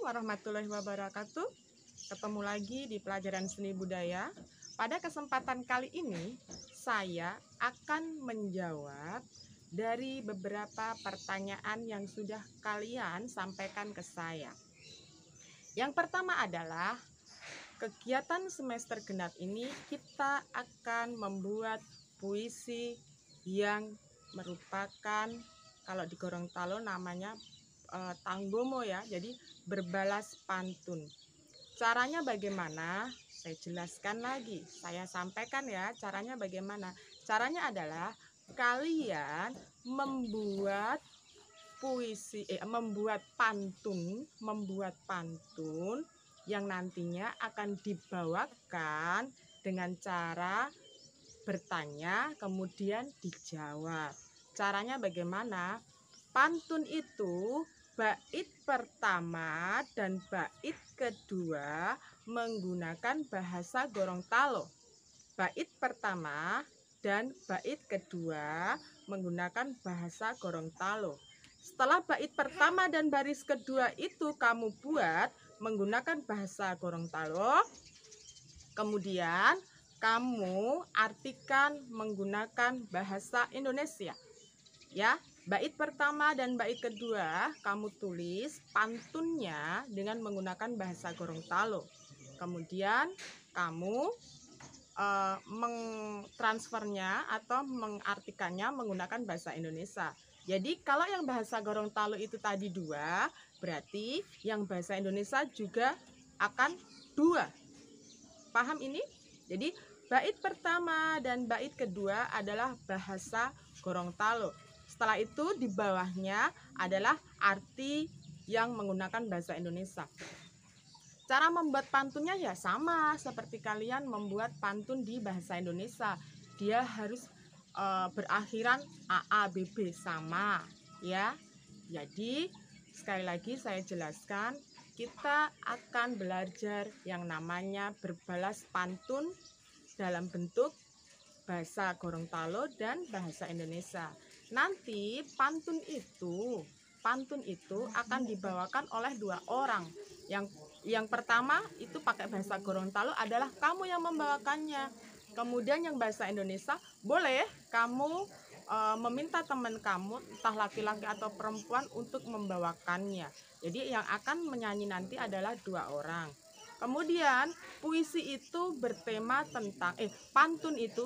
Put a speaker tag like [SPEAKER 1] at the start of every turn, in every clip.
[SPEAKER 1] warahmatullahi wabarakatuh. Ketemu lagi di pelajaran seni budaya. Pada kesempatan kali ini, saya akan menjawab dari beberapa pertanyaan yang sudah kalian sampaikan ke saya. Yang pertama adalah kegiatan semester genap ini kita akan membuat puisi yang merupakan, kalau di Gorontalo namanya tanggomo ya, jadi berbalas pantun. Caranya bagaimana? Saya jelaskan lagi, saya sampaikan ya caranya bagaimana. Caranya adalah kalian membuat membuat pantun yang nantinya akan dibawakan dengan cara bertanya kemudian dijawab. Caranya bagaimana? Pantun itu bait pertama dan bait kedua menggunakan bahasa Gorontalo. Bait pertama dan bait kedua menggunakan bahasa Gorontalo. Setelah bait pertama dan baris kedua itu kamu buat menggunakan bahasa Gorontalo, kemudian kamu artikan menggunakan bahasa Indonesia. Ya, bait pertama dan bait kedua kamu tulis pantunnya dengan menggunakan bahasa Gorontalo. Kemudian kamu mengtransfernya atau mengartikannya menggunakan bahasa Indonesia. Jadi kalau yang bahasa Gorontalo itu tadi dua, berarti yang bahasa Indonesia juga akan dua. Paham ini? Jadi bait pertama dan bait kedua adalah bahasa Gorontalo. Setelah itu di bawahnya adalah arti yang menggunakan bahasa Indonesia. Cara membuat pantunnya ya sama seperti kalian membuat pantun di bahasa Indonesia. Dia harus berakhiran AABB sama ya. Jadi sekali lagi saya jelaskan, kita akan belajar yang namanya berbalas pantun dalam bentuk bahasa Gorontalo dan bahasa Indonesia. Nanti pantun itu akan dibawakan oleh dua orang. Yang pertama itu pakai bahasa Gorontalo adalah kamu yang membawakannya. Kemudian yang bahasa Indonesia boleh kamu meminta teman kamu, entah laki-laki atau perempuan, untuk membawakannya. Jadi yang akan menyanyi nanti adalah dua orang. Kemudian puisi itu bertema tentang pantun itu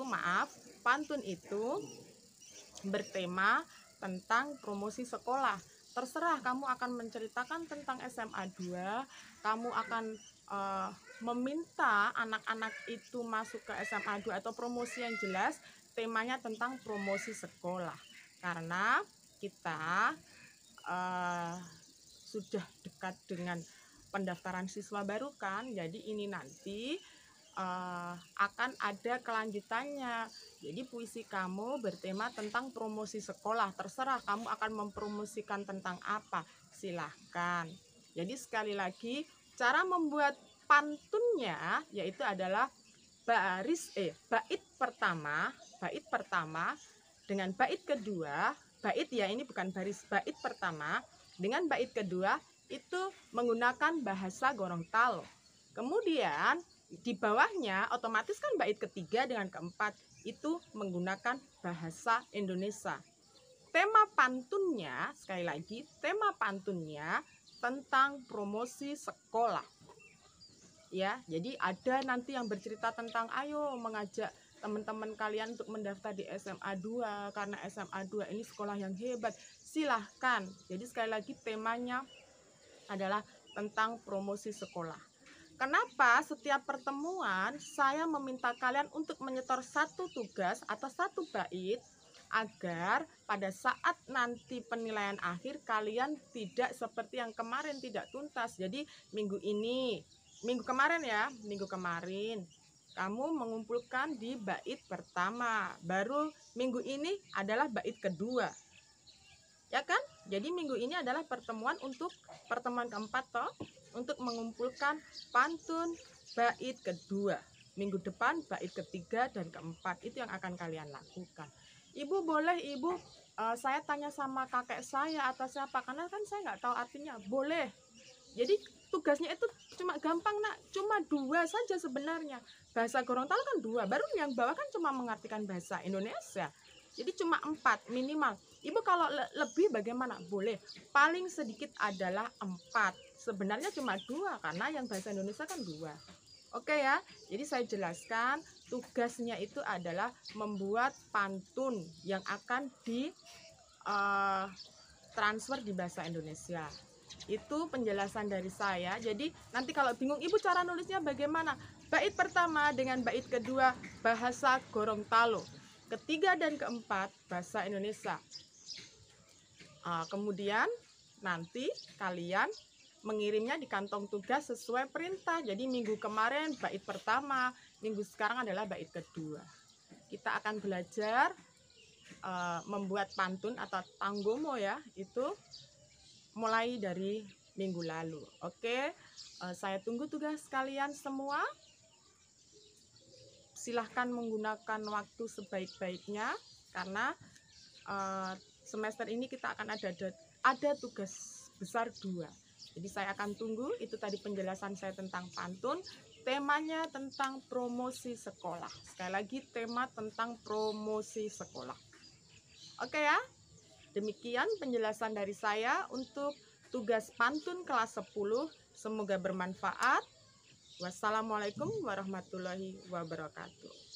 [SPEAKER 1] bertema tentang promosi sekolah. Terserah kamu akan menceritakan tentang SMA 2, kamu akan meminta anak-anak itu masuk ke SMA 2 atau promosi yang jelas temanya tentang promosi sekolah. Karena kita sudah dekat dengan pendaftaran siswa baru kan, jadi ini nanti akan ada kelanjutannya. Jadi puisi kamu bertema tentang promosi sekolah, terserah kamu akan mempromosikan tentang apa, silahkan. Jadi sekali lagi cara membuat pantunnya yaitu adalah bait pertama dengan bait kedua, bait ya ini bukan baris, bait pertama dengan bait kedua itu menggunakan bahasa Gorontalo. Kemudian di bawahnya otomatis kan bait ketiga dengan keempat itu menggunakan bahasa Indonesia. Tema pantunnya, sekali lagi, tema pantunnya tentang promosi sekolah. Ya, jadi ada nanti yang bercerita tentang ayo mengajak teman-teman kalian untuk mendaftar di SMA 2 karena SMA 2 ini sekolah yang hebat. Silahkan. Jadi sekali lagi temanya adalah tentang promosi sekolah. Kenapa setiap pertemuan saya meminta kalian untuk menyetor satu tugas atau satu bait agar pada saat nanti penilaian akhir kalian tidak seperti yang kemarin tidak tuntas. Jadi minggu kemarin kamu mengumpulkan di bait pertama, baru minggu ini adalah bait kedua. Ya kan? Jadi minggu ini adalah pertemuan keempat toh, untuk mengumpulkan pantun bait kedua. Minggu depan bait ketiga dan keempat itu yang akan kalian lakukan. Ibu boleh saya tanya sama kakek saya atau siapa, karena kan saya nggak tahu artinya. Boleh, Jadi tugasnya itu cuma gampang nak, cuma 2 saja sebenarnya. Bahasa Gorontalo kan 2, baru yang bawah kan cuma mengartikan bahasa Indonesia. Jadi cuma 4 minimal. Ibu kalau lebih bagaimana? Boleh. Paling sedikit adalah 4. Sebenarnya cuma 2 karena yang bahasa Indonesia kan 2. Oke ya, jadi saya jelaskan tugasnya itu adalah membuat pantun yang akan di transfer di bahasa Indonesia. Itu penjelasan dari saya. Jadi nanti kalau bingung ibu cara nulisnya bagaimana? Bait pertama dengan bait kedua bahasa Gorontalo, ketiga dan keempat bahasa Indonesia. Kemudian nanti kalian mengirimnya di kantong tugas sesuai perintah. Jadi minggu kemarin bait pertama, minggu sekarang adalah bait kedua. Kita akan belajar membuat pantun atau tanggomo ya, itu mulai dari minggu lalu. Oke, saya tunggu tugas kalian semua. Silahkan menggunakan waktu sebaik-baiknya karena semester ini kita akan ada tugas besar 2. Jadi saya akan tunggu. Itu tadi penjelasan saya tentang pantun. Temanya tentang promosi sekolah. Sekali lagi tema tentang promosi sekolah. Oke ya. Demikian penjelasan dari saya untuk tugas pantun kelas 10. Semoga bermanfaat. Wassalamualaikum warahmatullahi wabarakatuh.